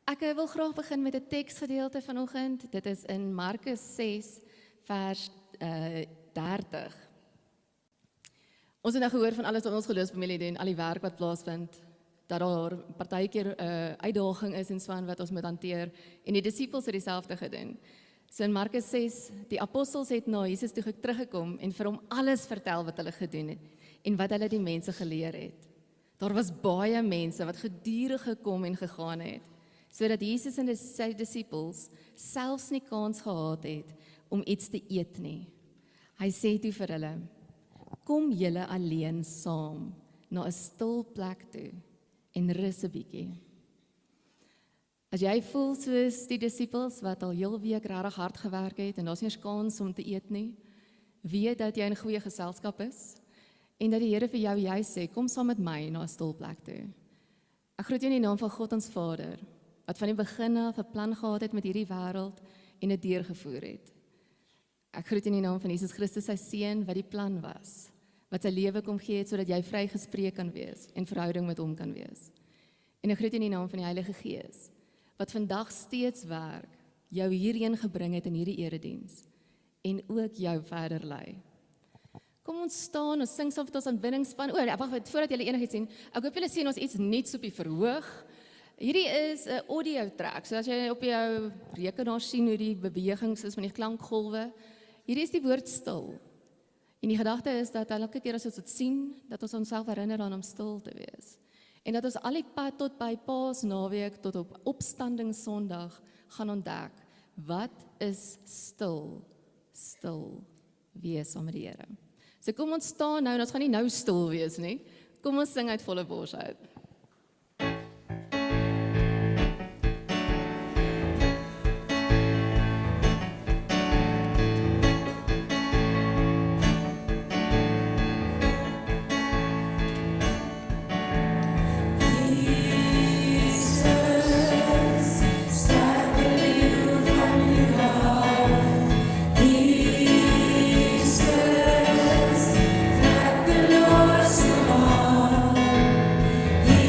Ek wil graag begin met 'n teksgedeelte vanoggend. Dit is in Markus 6 vers 30. Ons het nou gehoor van alles wat ons geloofsfamilie doen, al die werk wat plaasvind, dat daar partykeer uitdaging is en so aan wat ons moet hanteer, en die disippels het dieselfde gedoen. So in Markus 6, die apostels het na Jesus toe teruggekom en vir hom alles vertel wat hulle gedoen het en wat hulle die mense geleer het. Daar was baie mense wat gedurig gekom en gegaan het, sodat Jesus en sy disippels selfs nie kans gehad het om iets te eet nie. Hy sê toe vir hulle, kom julle alleen saam na 'n stil plek toe en rus 'n bietjie. As jy voel soos die disippels wat al heel week regtig hard gewerk het en daar's nie eens kans om te eet nie, weet dat jy in goeie geselskap is en dat die Here vir jou juist sê, kom saam met my na 'n stil plek toe. Ek groet jou in die naam van God ons Vader, wat van die begin af 'n plan gehad het met hierdie wêreld en dit deurgevoer het. Ek groet in die naam van Jesus Christus, sy seun, wat die plan was, wat sy lewe kom gee het, sodat jy vrygespreek kan wees en verhouding met hom kan wees. En ek groet in die naam van die Heilige Gees, wat vandag steeds werk, jou hierheen gebring het in hierdie erediens, en ook jou verder lei. Kom ons staan, ons sing saam met ons aanbiddingspan. Wag, voordat julle enigiets sien, ek hoop julle sien ons iets nuuts op die verhoog. Hierdie is 'n audio track, so as jy op jou rekenaar sien hoe die bewegings is met die klankgolwe, hierdie is die woord stil. En die gedagte is dat elke keer as ons dit sien, dat ons onsself herinner aan om stil te wees. En dat ons al die pad tot by Paasnaweek, tot op Opstandingssondag gaan ontdek, wat is stil? Stil wees saam met die Here. So kom ons staan nou, en ons gaan nie nou stil wees nie. Kom ons sing uit volle bors uit. He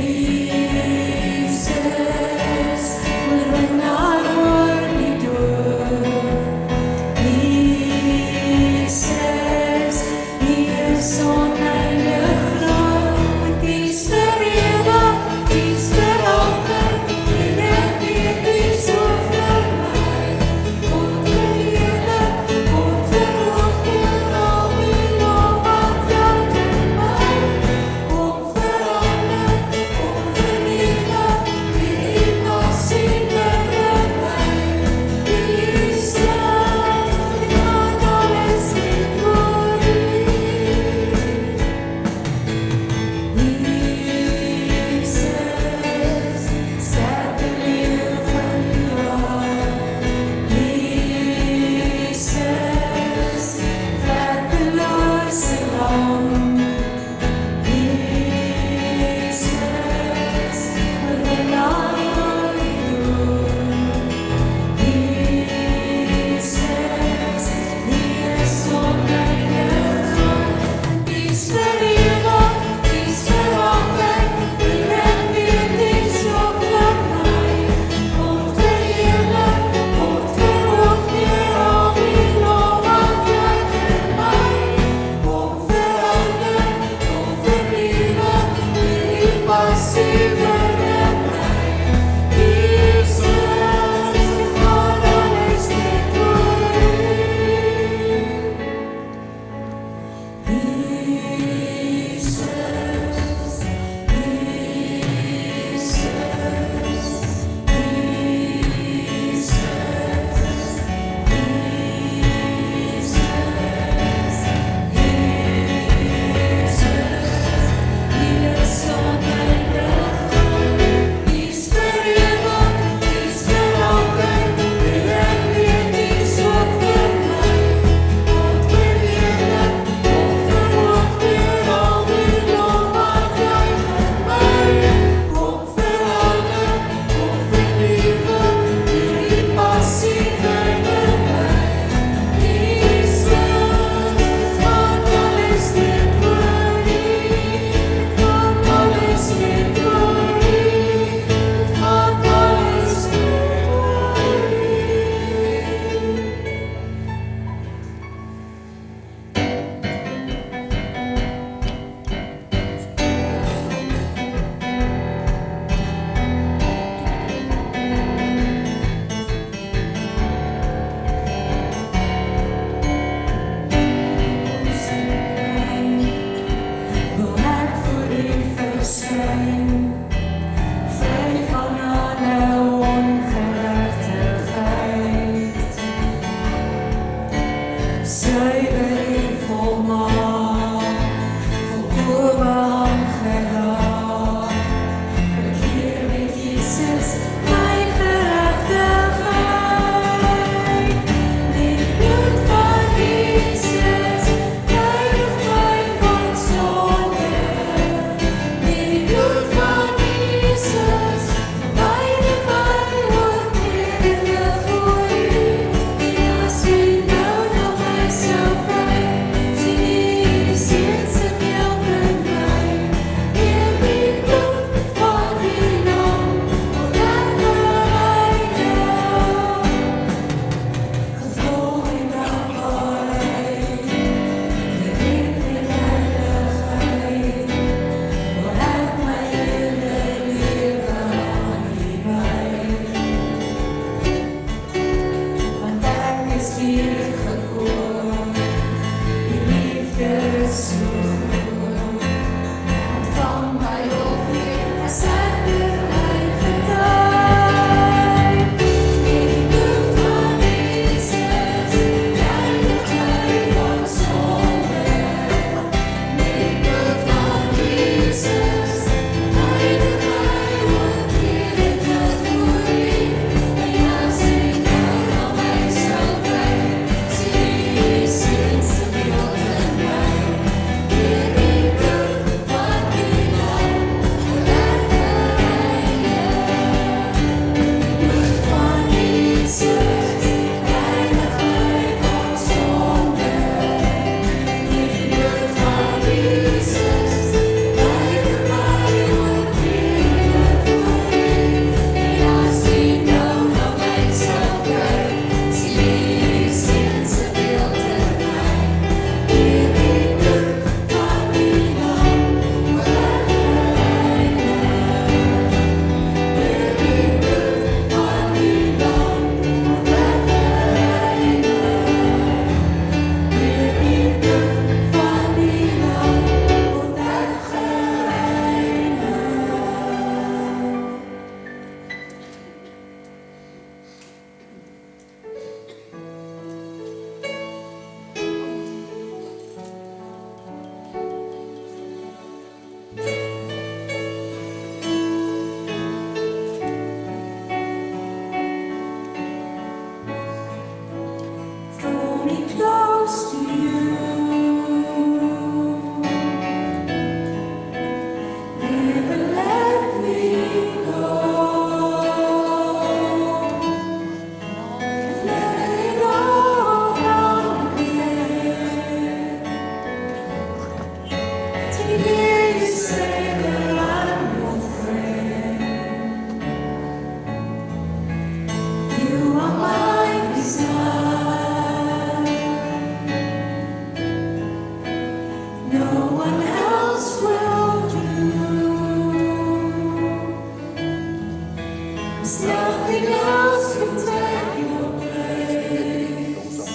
Nothing else can take your place.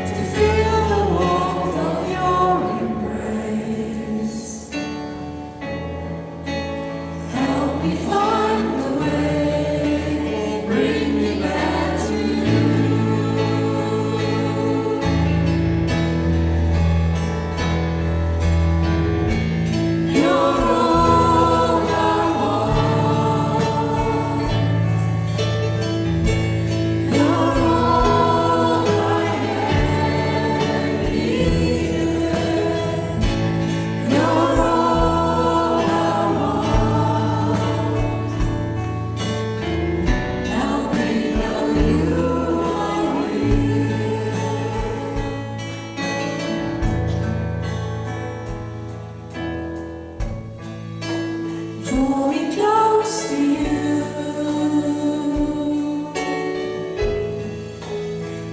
To feel the warmth of your embrace. Help me find the way. Bring me back to you. You're all I want. You're all I ever needed. You're all I want. Help me know you are real. Draw me close to you.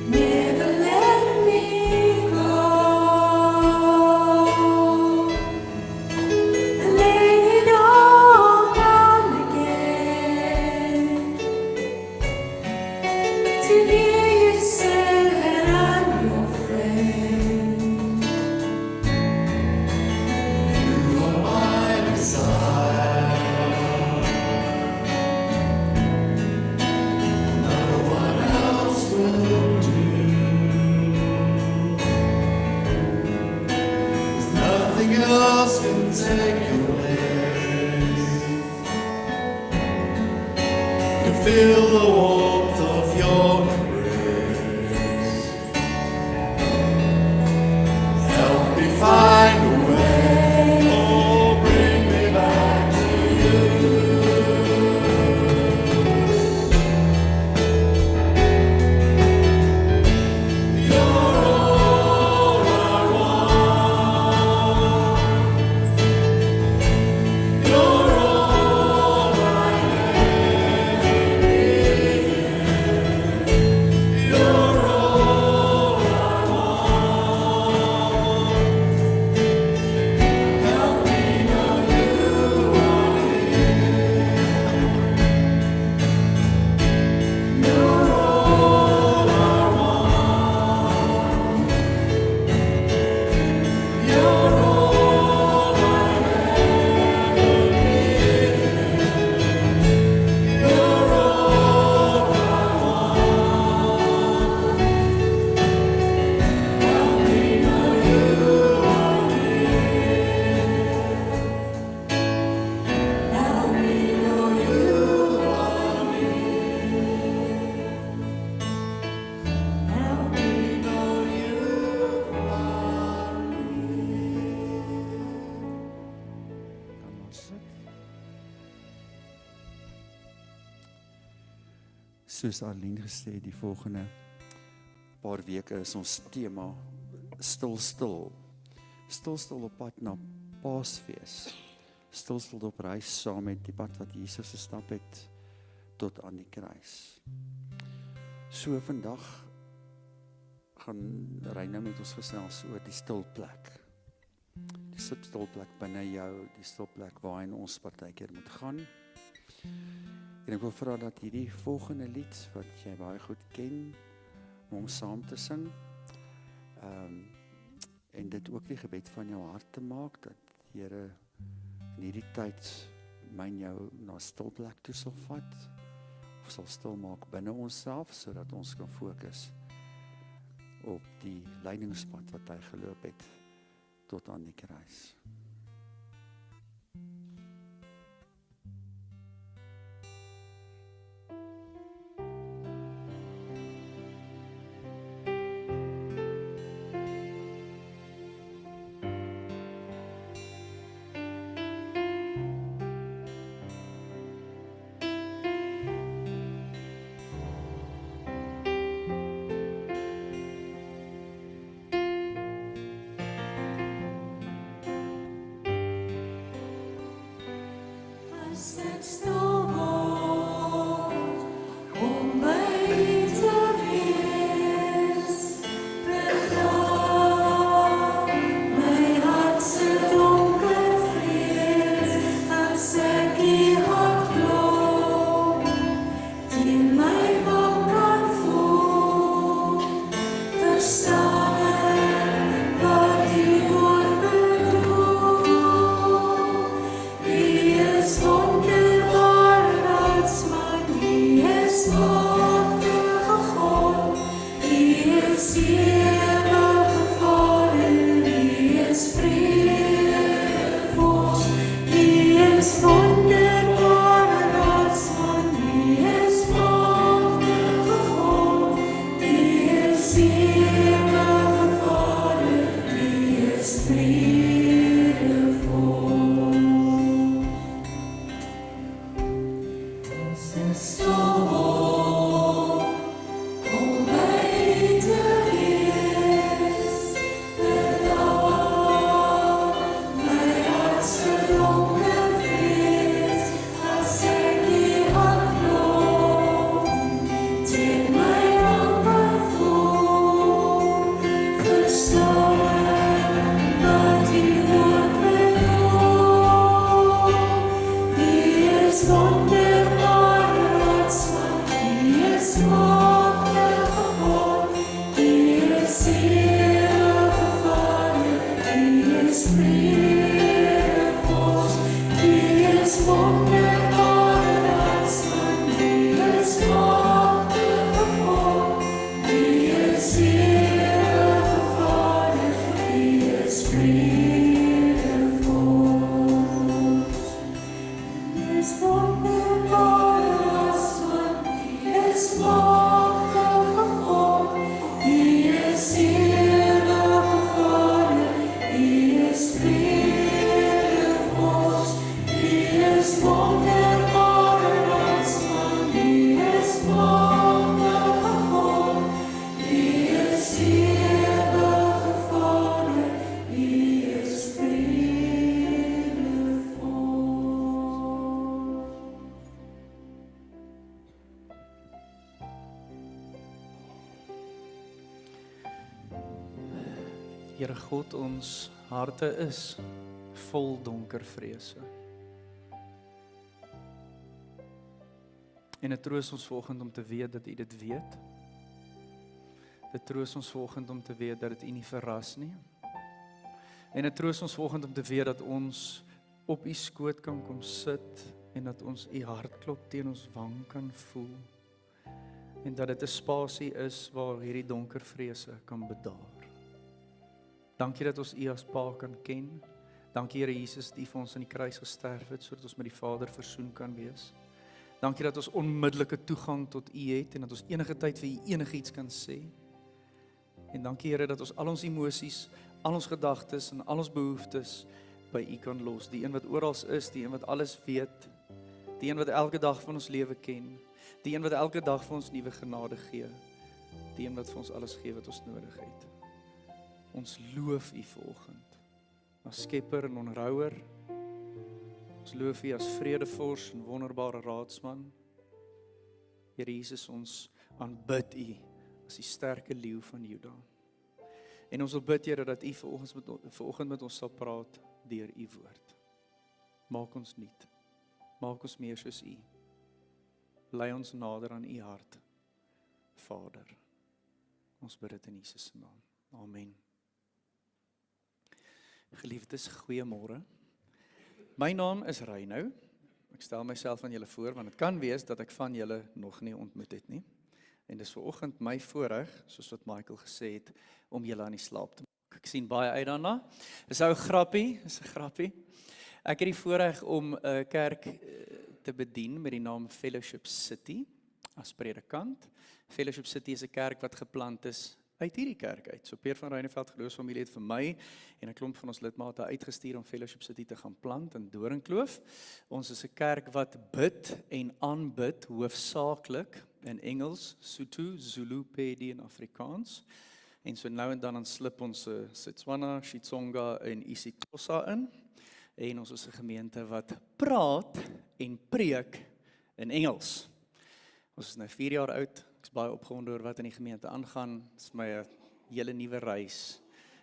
Never let me go. And lay it all down again. To hear you say that I'm your friend. You are my desire. No one else will do. There's nothing else can take your place. To feel the warmth of your embrace. Help me find a way. Oh, bring me back to you. You're all I want. You're all I needed. You're all I want. Help me know you are here. You're all I want. You're all I ever needed. You're all I want. Help me know you are real. Help me know you are real. Help me know you are Kan ons sit. Soos Arlene gesê het, die volgende paar weke is ons tema stil stil. Stil stil op pad na Paasfees. Stil stil op reis saam met die pad wat Jesus gestap het tot aan die kruis. So vandag gaan Reina met ons gesels oor die stil plek. Die stil plek binne jou, die stil plek waarheen ons partykeer moet gaan. En ek wil vra dat hierdie volgende lied, wat jy baie goed ken, om hom saam te sing, en dit ook die gebed van jou hart te maak, dat Here in hierdie tyd my en jou na stil plek toe sal vat, of sal stil maak binne onsself, sodat ons kan fokus op die leidingspad wat hy geloop het, tot aan die kruis. Here God, ons harte is vol donker vrese. En dit troos ons vanoggend om te weet dat U dit weet. Dit troos ons vanoggend om te weet dat dit U nie verras nie. En dit troos ons vanoggend om te weet dat ons op U skoot kan kom sit en dat ons U hartklop teen ons wang kan voel. En dat dit 'n spasie is waar hierdie donker vrese kan bedaar. Dankie dat ons U as Pa kan ken. Dankie Here Jesus dat U vir ons aan die kruis gesterf het sodat ons met die Vader versoen kan wees. Dankie dat ons onmiddellike toegang tot U het en dat ons enige tyd vir U enigiets kan sê. En dankie Here dat ons al ons emosies, al ons gedagtes en al ons behoeftes by U kan los. Die een wat oral is, die een wat alles weet, die een wat elke dag van ons lewe ken, die een wat elke dag vir ons nuwe genade gee, die een wat vir ons alles gee wat ons nodig het. Ons loof U vanoggend as Skepper en Onthouer. Ons loof U as Vredevors en wonderbare Raadsman. Here Jesus, ons aanbid U as die sterke leeu van Juda. En ons wil bid, Here, dat U vanoggend met ons sal praat deur U woord. Maak ons nuut. Maak ons meer soos U. Lei ons nader aan U hart, Vader. Ons bid dit in Jesus se naam. Amen. Geliefdes, goeiemôre. My naam is Reinou. Ek stel myself aan julle voor, want dit kan wees dat ek van julle nog nie ontmoet het nie. En dis vanoggend my voorreg, soos wat Michael gesê het, om julle aan die slaap te maak. Ek sien baie uit daarna. Dis 'n grappie, Ek het die voorreg om 'n kerk te bedien met die naam Fellowship City as predikant. Fellowship City is 'n kerk wat geplant is uit hierdie kerk uit. So Peer van Reineveld geloofsfamilie het vir my en 'n klomp van ons lidmate uitgestuur om Fellowship City te gaan plant in Doringkloof. Ons is 'n kerk wat bid en aanbid hoofsaaklik in Engels, Sotho, Zulu, Pedi en Afrikaans. En so nou en dan slip ons Setswana, Xitsonga en isiXhosa in. En ons is 'n gemeente wat praat en preek in Engels. Ons is nou 4 jaar oud. Ek is baie opgewonde oor wat in die gemeente aangaan. Dit is my 'n hele nuwe reis.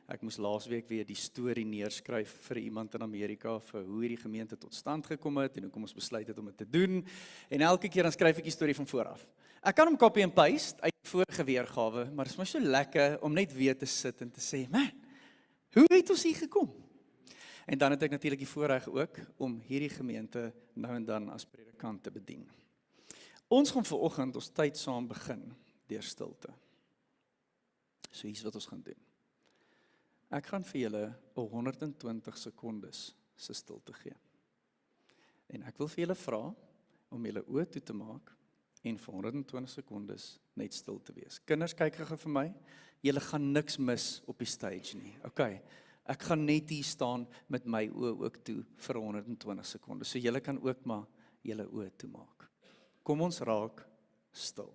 Ek moes laasweek weer die storie neerskryf vir iemand in Amerika vir hoe hierdie gemeente tot stand gekom het en hoekom ons besluit het om dit te doen. En elke keer dan skryf ek die storie van voor af. Ek kan hom copy and paste uit die vorige weergawe, maar dit is my so lekker om net weer te sit en te sê, man, hoe het ons hier gekom? En dan het ek natuurlik die voorreg ook om hierdie gemeente nou en dan as predikant te bedien. Ons gaan vanoggend ons tyd saam begin deur stilte. So hier's wat ons gaan doen. Ek gaan vir julle 120 sekondes se stilte gee. En ek wil vir julle vra om julle oë toe te maak en vir 120 sekondes net stil te wees. Kinders, kyk gou vir my. Julle gaan niks mis op die stage nie. Okay. Ek gaan net hier staan met my oë ook toe vir 120 sekondes. So julle kan ook maar julle oë toemaak. Kom ons raak stil.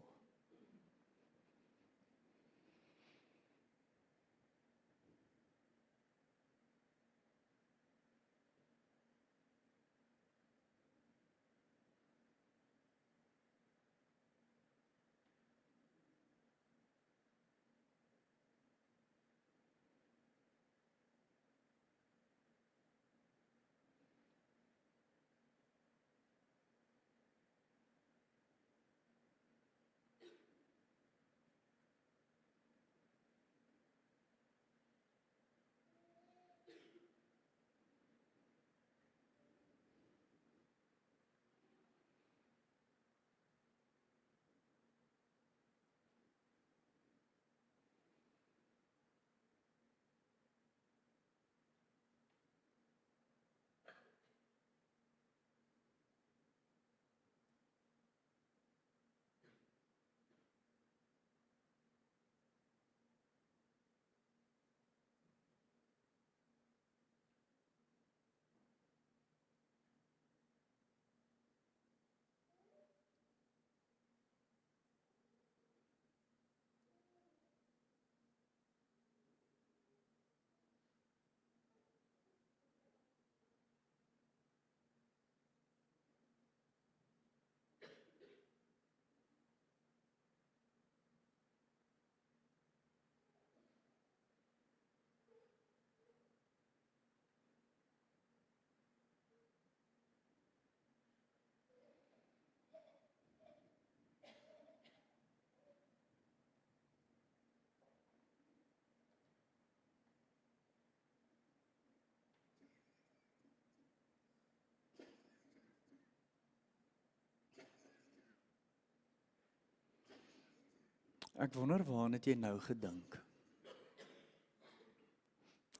Ek wonder waaraan het jy nou gedink?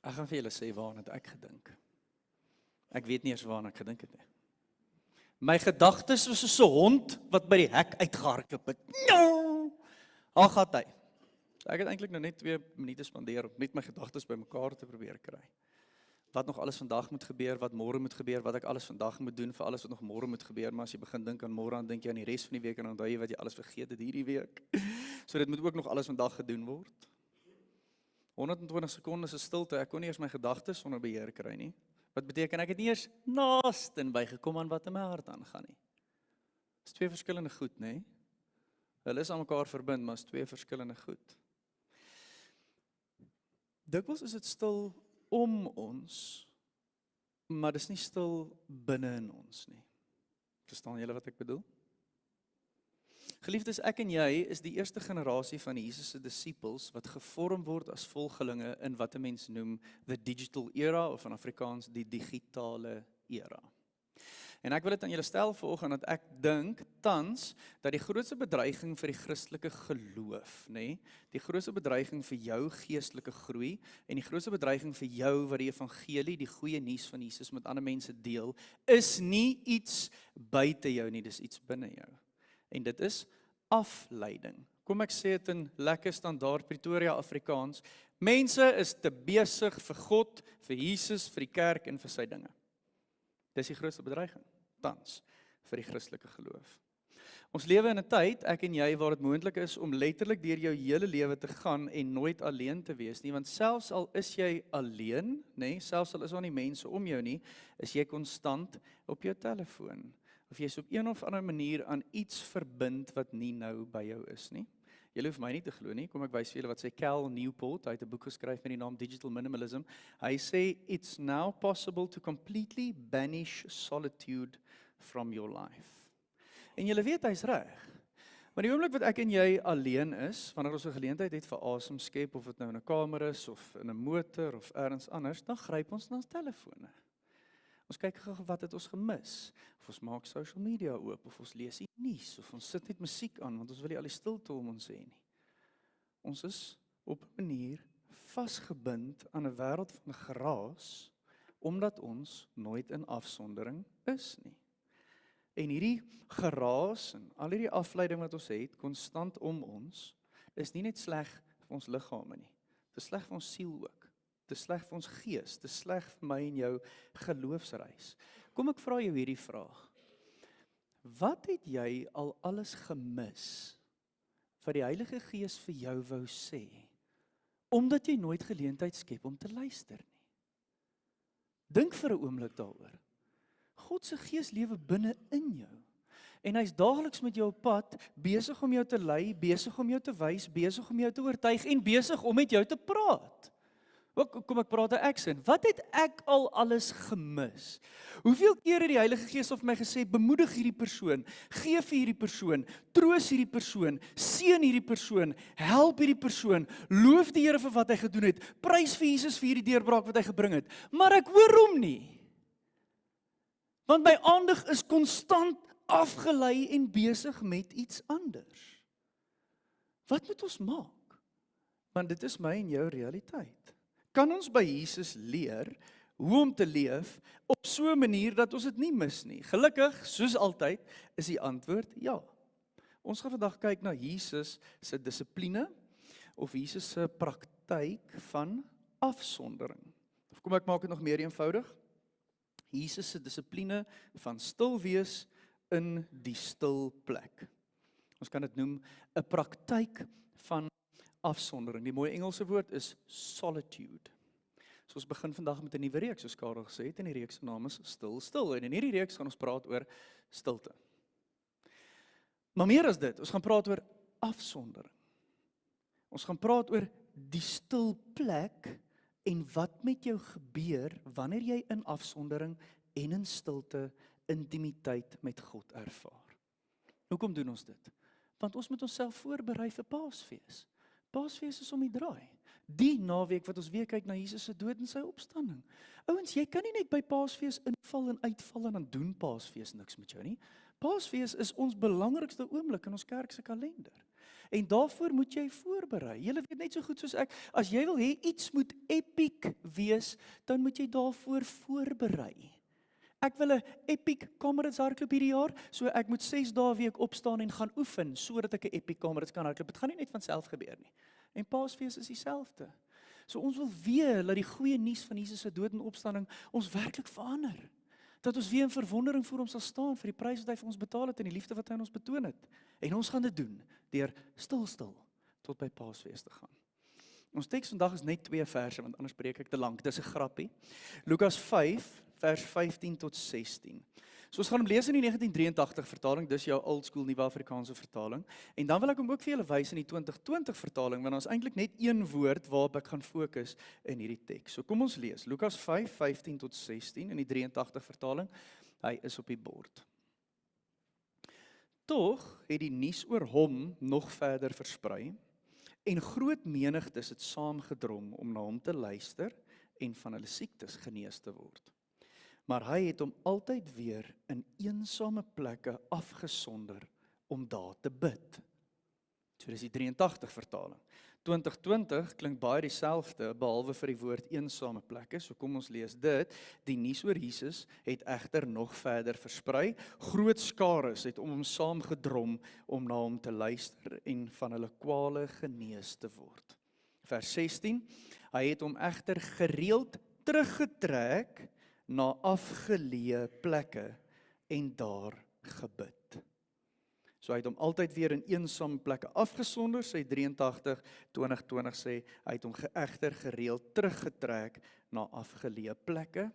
Ek gaan vir julle sê waaraan het ek gedink. Ek weet nie eers waaraan ek gedink het nie. My gedagtes was soos 'n hond wat by die hek uitgehardloop het. No! Al gaan hy. Ek het eintlik nou net 2 minute spandeer om net my gedagtes bymekaar te probeer kry. Wat nog alles vandag moet gebeur, wat môre moet gebeur, wat ek alles vandag moet doen vir alles wat nog môre moet gebeur, maar as jy begin dink aan môre, dan dink jy aan die res van die week en dan onthou jy wat jy alles vergeet het hierdie week. So dit moet ook nog alles vandag gedoen word. 120 sekondes is stilte, ek kon nie eers my gedagtes onder beheer kry nie. Wat beteken ek het nie eers naaste bygekom aan wat in my hart aangaan nie. Dis 2 verskillende goed, nê? Hulle is aan mekaar verbind, maar is 2 verskillende goed. Dikwels is dit stil om ons, maar dis nie stil binne in ons nie. Verstaan julle wat ek bedoel? Geliefdes, ek en jy is die eerste generasie van Jesus se disippels wat gevorm word as volgelinge in wat 'n mens noem the digital era, of in Afrikaans die digitale era. En ek wil dit aan julle stel vanoggend dat ek dink tans dat die grootste bedreiging vir die Christelike geloof, nê, die grootste bedreiging vir jou geestelike groei en die grootste bedreiging vir jou wat die evangelie, die goeie nuus van Jesus met ander mense deel, is nie iets buite jou nie, dis iets binne jou. En dit is afleiding. Kom ek sê dit in lekker standaard Pretoria Afrikaans. Mense is te besig vir God, vir Jesus, vir die kerk en vir sy dinge. Dis die grootste bedreiging, tans, vir die Christelike geloof. Ons lewe in 'n tyd, ek en jy, waar dit moontlik is om letterlik deur jou hele lewe te gaan en nooit alleen te wees nie, want selfs al is jy alleen, nê, selfs al is daar nie mense om jou nie, is jy konstant op jou telefoon. Of jy is op een of ander manier aan iets verbind wat nie nou by jou is nie. Julle hoef my nie te glo nie, kom ek wys vir julle wat sê Cal Newport, hy het 'n boek geskryf met die naam Digital Minimalism. Hy sê, it's now possible to completely banish solitude from your life. En julle weet, hy's reg. Maar die oomblik wat ek en jy alleen is, wanneer ons 'n geleentheid het vir asem skep, of dit nou in 'n kamer is, of in 'n motor, of ergens anders, dan gryp ons na ons telefone. Ons kyk gou wat het ons gemis, of ons maak social media oop, of ons lees die nuus, of ons sit net musiek aan, want ons wil nie al die stilte om ons hê nie. Ons is op 'n manier vasgebind aan 'n wêreld van geraas, omdat ons nooit in afsondering is nie. En hierdie geraas en al hierdie afleiding wat ons het, konstant om ons, is nie net sleg vir ons liggame nie. Dit is sleg vir ons siel ook. Dit is sleg vir ons gees, dit is sleg vir my en jou geloofsreis. Kom ek vra jou hierdie vraag. Wat het jy al alles gemis wat die Heilige Gees vir jou wou sê, omdat jy nooit geleentheid skep om te luister nie? Dink vir 'n oomblik daaroor. God se Gees lewe binne in jou. En hy's daagliks met jou op pad, besig om jou te lei, besig om jou te wys, besig om jou te oortuig en besig om met jou te praat. Kom ek praat 'n aksin. Wat het ek al alles gemis? Hoeveel keer het die Heilige Gees vir my gesê, bemoedig hierdie persoon, gee vir hierdie persoon, troos hierdie persoon, seën hierdie persoon, help hierdie persoon, loof die Here vir wat hy gedoen het, prys vir Jesus vir hierdie deurbraak wat hy gebring het. Maar ek hoor hom nie. Want my aandag is konstant afgelei en besig met iets anders. Wat moet ons maak? Want dit is my en jou realiteit. Kan ons by Jesus leer hoe om te leef op so 'n manier dat ons dit nie mis nie? Gelukkig, soos altyd, is die antwoord ja. Ons gaan vandag kyk na Jesus se dissipline of Jesus se praktyk van afsondering. Of kom ek maak dit nog meer eenvoudig? Jesus se dissipline van stil wees in die stil plek. Ons kan dit noem 'n praktyk van afsondering. Die mooi Engelse woord is solitude. So ons begin vandag met 'n nuwe reeks, soos Karel gesê het, en die reeks se naam is Stil. En in hierdie reeks gaan ons praat oor stilte. Maar meer as dit, ons gaan praat oor afsondering. Ons gaan praat oor die stil plek en wat met jou gebeur wanneer jy in afsondering en in stilte intimiteit met God ervaar. Hoekom doen ons dit? Want ons moet onsself voorberei vir Paasfees. Paasfees is om die draai. Die naweek wat ons weer kyk na Jesus se dood en sy opstanding. Ouens, jy kan nie net by Paasfees inval en uitval en dan doen Paasfees niks met jou nie. Paasfees is ons belangrikste oomblik in ons kerk se kalender. En daarvoor moet jy voorberei. Julle weet net so goed soos ek, as jy wil hê iets moet epic wees, dan moet jy daarvoor voorberei. Ek wil 'n epic Comrades hardloop hierdie jaar, so ek moet 6 dae 'n week opstaan en gaan oefen sodat ek 'n epic Comrades kan hardloop. Dit gaan nie net van self gebeur nie. En Paasfees is dieselfde. So ons wil weer dat die goeie nuus van Jesus se dood en opstanding ons werklik verander. Dat ons weer in verwondering voor hom sal staan vir die prys wat hy vir ons betaal het en die liefde wat hy aan ons betoon het. En ons gaan dit doen deur stil tot by Paasfees te gaan. Ons teks vandag is net 2 verse, want anders preek ek te lank. Dis 'n grappie. Lukas 5 vers 15 tot 16. So ons gaan hom lees in die 1983 vertaling, dis jou old school nuwe Afrikaanse vertaling. En dan wil ek hom ook vir julle wys in die 2020 vertaling, want ons eintlik net een woord waarop ek gaan fokus in hierdie teks. So kom ons lees. Lukas 5 15 tot 16 in die 83 vertaling. Hy is op die bord. Tog het die nuus oor hom nog verder versprei en groot menigtes het saamgedrom om na hom te luister en van hulle siektes genees te word. Maar hy het hom altyd weer in eensame plekke afgesonder om daar te bid. So dis die 83 vertaling. 2020 klink baie dieselfde behalwe vir die woord eensame plekke. So kom ons lees dit. Die nuus oor Jesus het egter nog verder versprei. Groot skares het om hom saamgedrom om na hom te luister en van hulle kwale genees te word. Vers 16. Hy het hom egter gereeld teruggetrek na afgeleë plekke en daar gebid. So hy het hom altyd weer in eensame plekke afgesonder, sê 83, 2020 sê, hy het hom egter gereeld teruggetrek na afgeleë plekke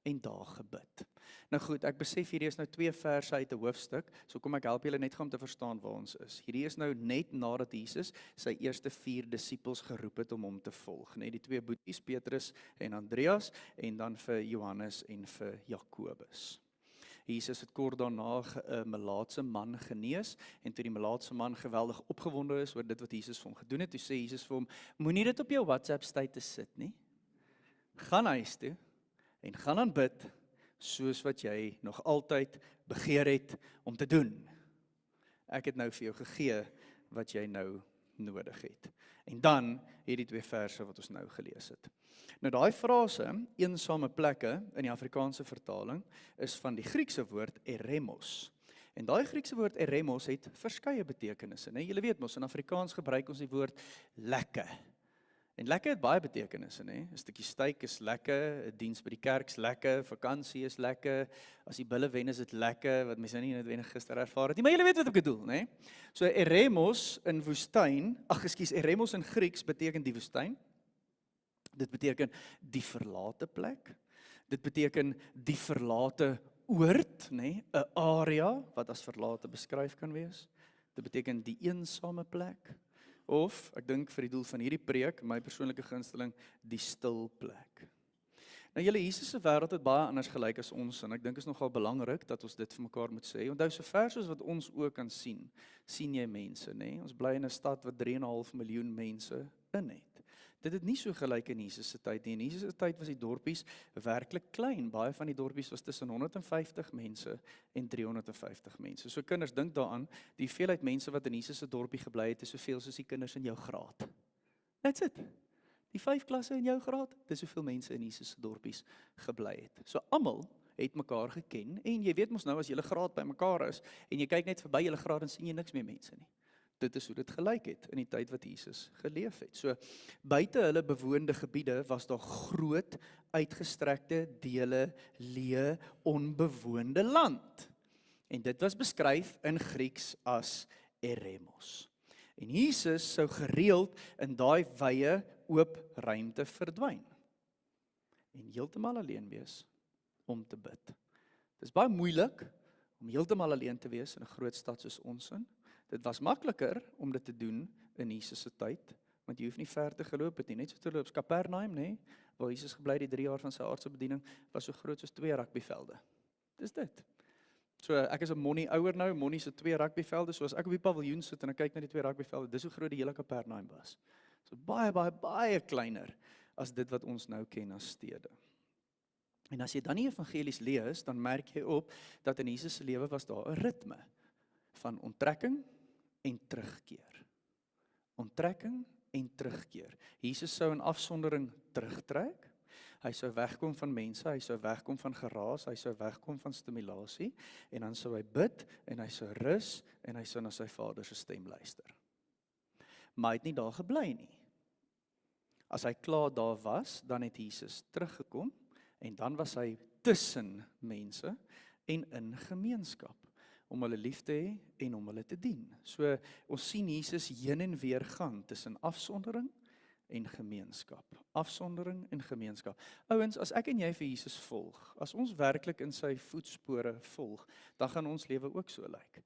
en daar gebid. Nou goed, ek besef hierdie is nou 2 verse uit 'n hoofstuk, so kom ek help julle net om te verstaan waar ons is. Hierdie is nou net nadat Jesus sy eerste 4 disippels geroep het om hom te volg, net die 2 boeties, Petrus en Andreas, en dan vir Johannes en vir Jakobus. Jesus het kort daarna 'n melaatse man genees, en toe die melaatse man geweldig opgewonde is oor dit wat Jesus vir hom gedoen het, toe sê Jesus vir hom, moenie dit op jou WhatsApp status sit nie, gaan huis toe, en gaan aanbid, soos wat jy nog altyd begeer het om te doen. Ek het nou vir jou gegee wat jy nou nodig het. En dan hierdie 2 verse wat ons nou gelees het. Nou daai frase, eensame plekke in die Afrikaanse vertaling, is van die Griekse woord eremos. En daai Griekse woord eremos het verskeie betekenisse. Julle weet mos, in Afrikaans gebruik ons die woord lekke. En lekker het baie betekenisse, né? 'n stukkie steak is lekker, 'n diens by die kerk is lekker, vakansie is lekker, as die bulle wen is dit lekker, wat mense nie noodwendig gister ervaar het nie, maar julle weet wat ek bedoel, né? So eremos in woestyn, eremos in Grieks beteken die woestyn. Dit beteken die verlate plek. Dit beteken die verlate oord, né? 'n area wat as verlate beskryf kan wees. Dit beteken die eensame plek. Of, ek dink vir die doel van hierdie preek, my persoonlike gunsteling, die stil plek. Nou julle, Jesus se wêreld het baie anders gelyk as ons, en ek dink is nogal belangrik dat ons dit vir mekaar moet sê. Onthou, so ver soos wat ons ook kan sien jy mense, né? Ons bly in 'n stad wat 3,5 miljoen mense in het. Dit het nie so gelyk in Jesus se tyd nie. In Jesus se tyd was die dorpies werklik klein. Baie van die dorpies was tussen 150 mense en 350 mense. So kinders, dink daaraan, die hoeveelheid mense wat in Jesus se dorpie gebly het, is soveel soos die kinders in jou graad. That's it. Die 5 klasse in jou graad, dis hoeveel mense in Jesus se dorpies gebly het. So almal het mekaar geken, en jy weet mos nou as julle graad by mekaar is, en jy kyk net verby julle graad en sien jy niks meer mense nie. Dit is hoe dit gelyk het in die tyd wat Jesus geleef het. So, buite hulle bewoonde gebiede was daar groot, uitgestrekte dele leë, onbewoonde land. En dit was beskryf in Grieks as eremos. En Jesus sou gereeld in daai wye, oop ruimte verdwyn. En heeltemal alleen wees om te bid. Dit is baie moeilik om heeltemal alleen te wees in 'n groot stad soos ons in. Dit was makliker om dit te doen in Jesus se tyd, want jy hoef nie ver te geloop het nie, net so te loop. Kapernaum, nê, waar Jesus gebly die 3 jaar van sy aardse bediening, was so groot soos 2 rugbyvelde. Dis dit. So ek is 'n Monnie ouer nou, Monnie se 2 rugbyvelde, so as ek op die paviljoen sit en ek kyk na die 2 rugbyvelde, dis hoe groot die hele Kapernaum was. So baie kleiner as dit wat ons nou ken as stede. En as jy dan die evangelies lees, dan merk jy op dat in Jesus se lewe was daar 'n ritme van onttrekking en terugkeer. Onttrekking en terugkeer. Jesus sou in afsondering terugtrek. Hy sou wegkom van mense, hy sou wegkom van geraas, hy sou wegkom van stimulasie en dan sou hy bid en hy sou rus en hy sou na sy Vader se stem luister. Maar hy het nie daar gebly nie. As hy klaar daar was, dan het Jesus teruggekom en dan was hy tussen mense en in gemeenskap om hulle lief te hê en om hulle te dien. So ons sien Jesus heen en weer gaan tussen afsondering en gemeenskap. Afsondering en gemeenskap. Ouens, as ek en jy vir Jesus volg, as ons werklik in sy voetspore volg, dan gaan ons lewe ook so lyk.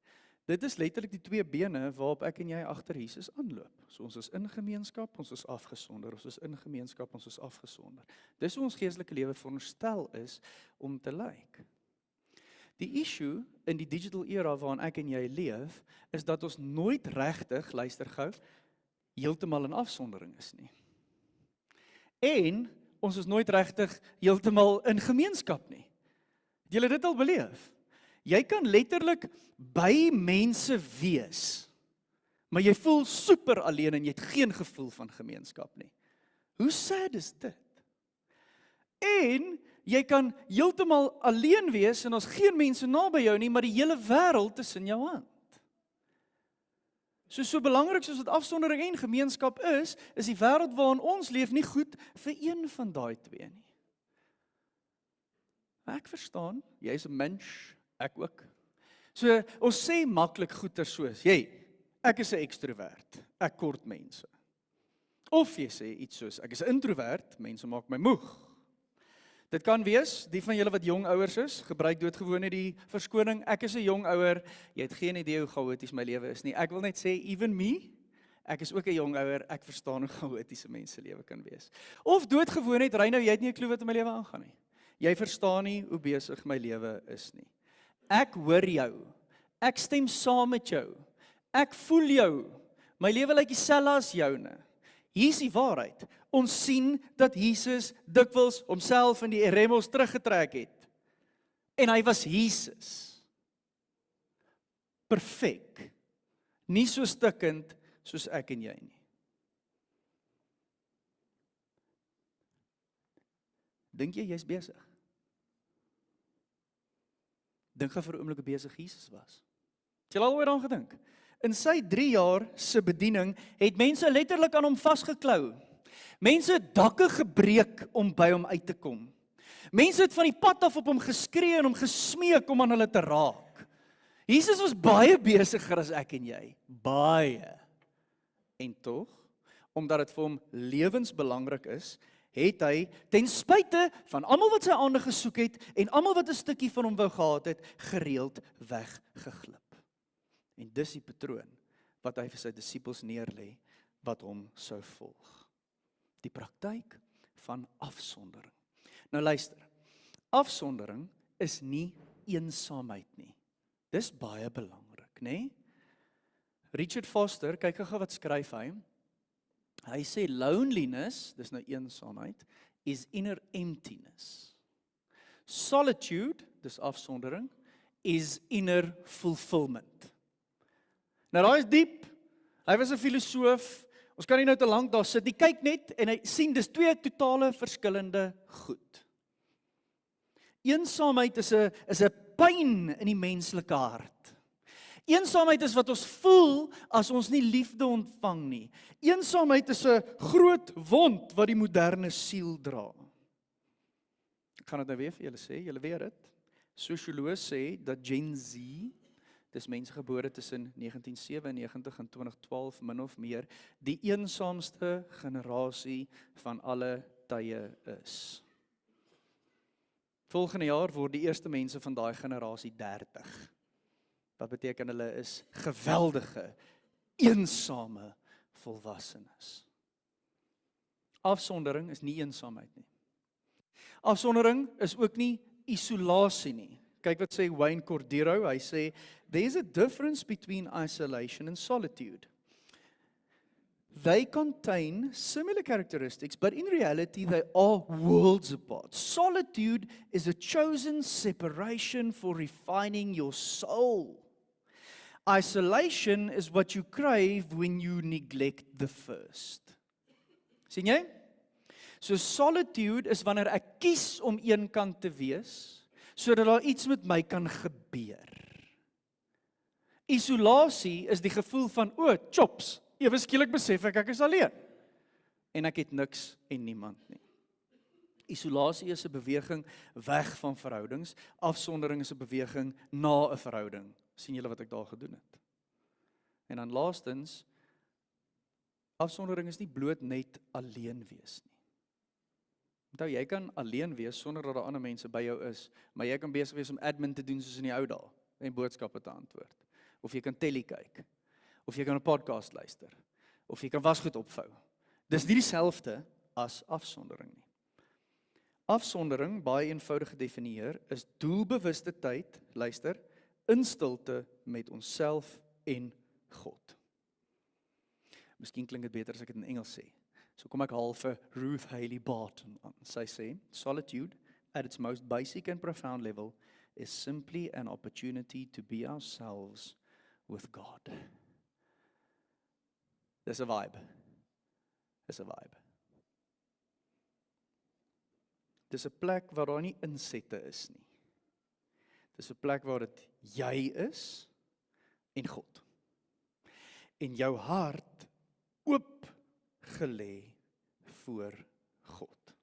Dit is letterlik die twee bene waarop ek en jy agter Jesus aanloop. So ons is in gemeenskap, ons is afgesonder. Ons is in gemeenskap, ons is afgesonder. Dis hoe ons geestelike lewe veronderstel is om te lyk. Die issue in die digital era waarin ek en jy leef, is dat ons nooit regtig, luister gou, heeltemal in afsondering is nie. En ons is nooit regtig heeltemal in gemeenskap nie. Het julle dit al beleef? Jy kan letterlik by mense wees, maar jy voel super alleen en jy het geen gevoel van gemeenskap nie. Hoe sad is dit? En jy kan heeltemal alleen wees en ons geen mense naby jou nie, maar die hele wêreld is in jou hand. So belangrik soos dit afsondering en gemeenskap is die wêreld waarin ons leef nie goed vir een van daai twee nie. Ek verstaan, jy is 'n mens, ek ook. So ons sê maklik goeie soos, ek is 'n ekstrovert, ek kort mense. Of jy sê iets soos, ek is 'n introvert, mense maak my moeg. Dit kan wees, die van julle wat jong ouers is, gebruik doodgewoon die verskoning, ek is 'n jong ouer, jy het geen idee hoe chaoties my lewe is nie. Ek wil net sê, even me, ek is ook 'n jong ouer, ek verstaan hoe chaotiese mense lewe kan wees. Of doodgewoon het, Reino, jy het nie 'n klou wat in my lewe aangaan nie. Jy verstaan nie hoe besig my lewe is nie. Ek hoor jou, ek stem saam met jou, ek voel jou, my lewe lyk dieselfde as joune. Hier is die waarheid, ons sien dat Jesus dikwels homself in die eremos teruggetrek het. En hy was Jesus. Perfek. Nie so stikkend soos ek en jy nie. Dink jy jy's besig? Dink jy vir 'n oomblik hoe besig Jesus was? Het jy al ooit daaraan gedink? In sy 3 jaar se bediening het mense letterlik aan hom vasgeklou. Mense het dakke gebreek om by hom uit te kom. Mense het van die pad af op hom geskree en hom gesmeek om aan hulle te raak. Jesus was baie besiger as ek en jy. Baie. En tog, omdat dit vir hom lewensbelangrik is, het hy, ten spyte van almal wat sy aandag gesoek het en almal wat 'n stukkie van hom wou gehad het, gereeld weggeglip. En dis die patroon wat hy vir sy disippels neerlê, wat hom sou volg. Die praktyk van afsondering. Nou luister, afsondering is nie eensaamheid nie. Dis baie belangrik, né? Richard Foster, kyk gou wat skryf hy. Hy sê loneliness, dis nou eensaamheid, is inner emptiness. Solitude, dis afsondering, is inner fulfillment. Nou daai is diep. Hy was 'n filosoof. Ons kan nie nou te lank daar sit nie. Kyk net en hy sien dis twee totale verskillende goed. Eensaamheid is 'n pyn in die menslike hart. Eensaamheid is wat ons voel as ons nie liefde ontvang nie. Eensaamheid is 'n groot wond wat die moderne siel dra. Ek gaan dit nou weer vir julle sê, julle weet dit. Sosioloë sê dat Gen Z, dis mense gebore tussen 1997 en 2012 min of meer, die eensaamste generasie van alle tye is. Volgende jaar word die eerste mense van daai generasie 30. Wat beteken hulle is geweldige, eensame volwassenes. Afsondering is nie eensaamheid nie. Afsondering is ook nie isolasie nie. Kyk wat sê Wayne Cordeiro, hy sê, there's a difference between isolation and solitude. They contain similar characteristics, but in reality they are worlds apart. Solitude is a chosen separation for refining your soul. Isolation is what you crave when you neglect the first. Sien jy? So solitude is wanneer ek kies om eenkant te wees, sodat daar iets met my kan gebeur. Isolasie is die gevoel van, chops, ewe skielik besef ek is alleen. En ek het niks en niemand nie. Isolasie is 'n beweging weg van verhoudings, afsondering is 'n beweging na 'n verhouding. Sien julle wat ek daar gedoen het? En dan laastens, afsondering is nie bloot net alleen wees nie. Onthou, jy kan alleen wees sonder dat daar ander mense by jou is, maar jy kan besig wees om admin te doen soos in die ou dae en boodskappe te antwoord. Of jy kan telly kyk, of jy kan 'n podcast luister, of jy kan wasgoed opvou. Dis nie dieselfde as afsondering nie. Afsondering, baie eenvoudig gedefinieer, is doelbewuste tyd, luister, in stilte met onsself en God. Miskien klink dit beter as ek dit in Engels sê. So kom ek haal vir Ruth Haley Barton aan. Sy sê, solitude, at its most basic and profound level, is simply an opportunity to be ourselves with God. Dis 'n vibe. Dis 'n vibe. Dis 'n plek waar daar nie insette is nie. Dis 'n plek waar dit jy is en God. En jou hart oop gelê voor God.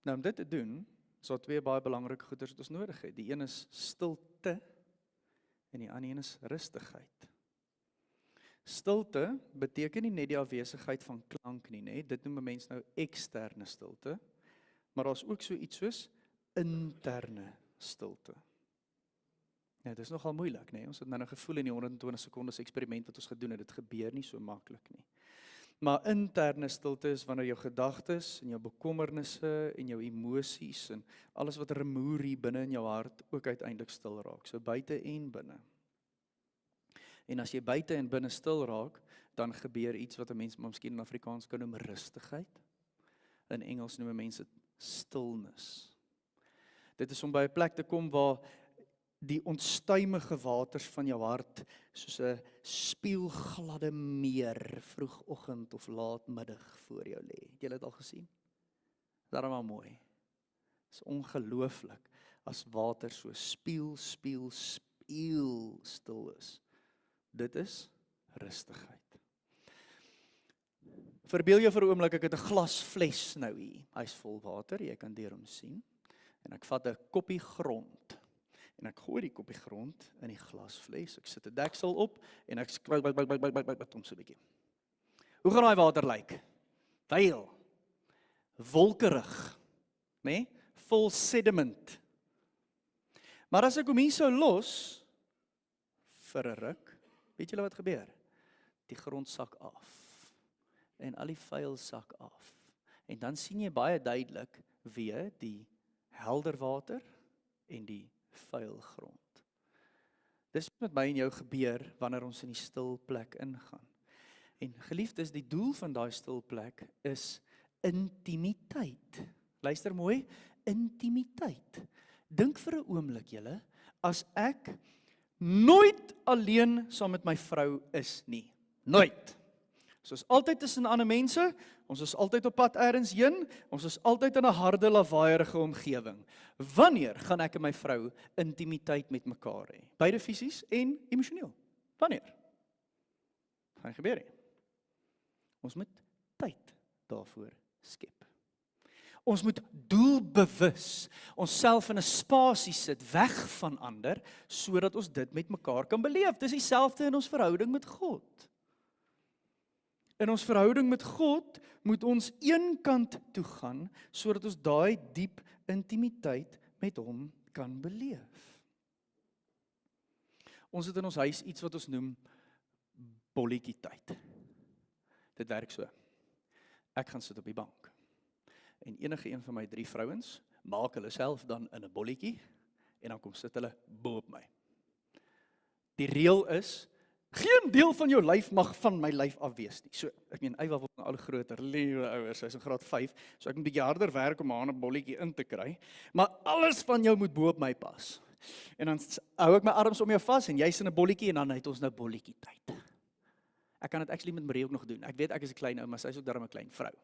Nou om dit te doen, is daar twee baie belangrike goeders wat ons nodig het. Die een is stilte en die ander een is rustigheid. Stilte beteken nie net die afwesigheid van klank nie, né? Dit noem mense nou eksterne stilte, maar daar's ook so iets soos interne stilte. Ja, dit is nogal moeilik, né? Ons het nou gevoel in die 120 sekondes eksperiment wat ons gedoen het, dit gebeur nie so maklik nie. Maar interne stilte is wanneer jou gedagtes en jou bekommernisse en jou emosies en alles wat rumoer hier binne in jou hart ook uiteindelik stil raak, so buite en binne. En as jy buite en binne stil raak, dan gebeur iets wat 'n mens miskien in Afrikaans kan noem rustigheid. In Engels noem mense dit stillness. Dit is om by 'n plek te kom waar die onstuimige waters van jou hart soos 'n spieelgladde meer vroegoggend of laatmiddag voor jou lê. Het julle dit al gesien? Dit is maar mooi. Dit is ongelooflik as water so speel stil is. Dit is rustigheid. Verbeel jou vir 'n oomblik, ek het 'n glasfles nou hier. Hy's vol water, jy kan deur hom sien. En ek vat 'n koppie grond. En ek gooi die koppie grond in die glasfles. Ek sit 'n deksel op en ek skryf hom so 'n bietjie. Hoe gaan daai water lyk? Vuil. Wolkerig, né? Vol sediment. Maar as ek hom hier sou los vir 'n ruk, weet julle wat gebeur? Die grond sak af. En al die vuil sak af. En dan sien jy baie duidelik weer die helder water en die vuil grond. Dis met my en jou gebeur wanneer ons in die stil plek ingaan. En geliefdes, die doel van daai stil plek is intimiteit. Luister mooi, intimiteit. Dink vir 'n oomblik julle, as ek nooit alleen saam met my vrou is nie. Nooit. Ons is altyd tussen ander mense, ons is altyd op pad ergens heen, ons is altyd in 'n harde, lawaaierige omgewing. Wanneer gaan ek en my vrou intimiteit met mekaar hê? Beide fisies en emosioneel. Wanneer? Gaan gebeur nie. Ons moet tyd daarvoor skep. Ons moet doelbewus onsself in 'n spasie sit, weg van ander, sodat ons dit met mekaar kan beleef. Dis dieselfde in ons verhouding met God. In ons verhouding met God moet ons eenkant toe gaan, sodat ons daai diep intimiteit met hom kan beleef. Ons het in ons huis iets wat ons noem bolletjie tyd. Dit werk so. Ek gaan sit op die bank. En enige een van my 3 vrouens maak hulle self dan in 'n bolletjie en dan kom sit hulle bo op my. Die reël is, geen deel van jou lyf mag van my lyf afwees nie. So, ek meen, Eywa word nou al groter, liewe ouers, sy's in graad 5, so ek moet 'n bietjie harder werk om haar 'n bolletjie in te kry, maar alles van jou moet bo op my pas. En dan hou ek my arms om jou vas en jy's in 'n bolletjie en dan het ons nou bolletjie tyd. Ek kan dit actually met Marie ook nog doen. Ek weet ek is 'n klein ou, maar sy is ook darem 'n klein vrou.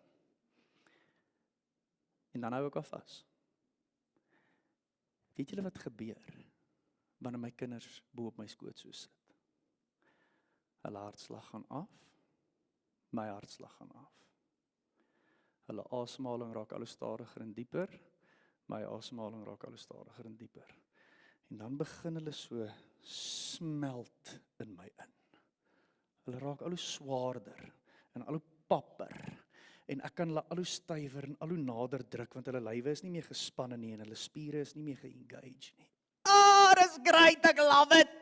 En dan hou ek haar vas. Weet julle wat gebeur wanneer my kinders bo op my skoot so sit? Hulle hartslag gaan af, my hartslag gaan af. Hulle asemhaling raak al hoe stadiger en dieper, my asemhaling raak al hoe stadiger en dieper. En dan begin hulle so smelt in my in. Hulle raak al hoe swaarder en al hoe papper. En ek kan hulle al hoe stywer en al hoe nader druk, want hulle lywe is nie meer gespanne nie en hulle spiere is nie meer geengage nie. Dis great, ek love it!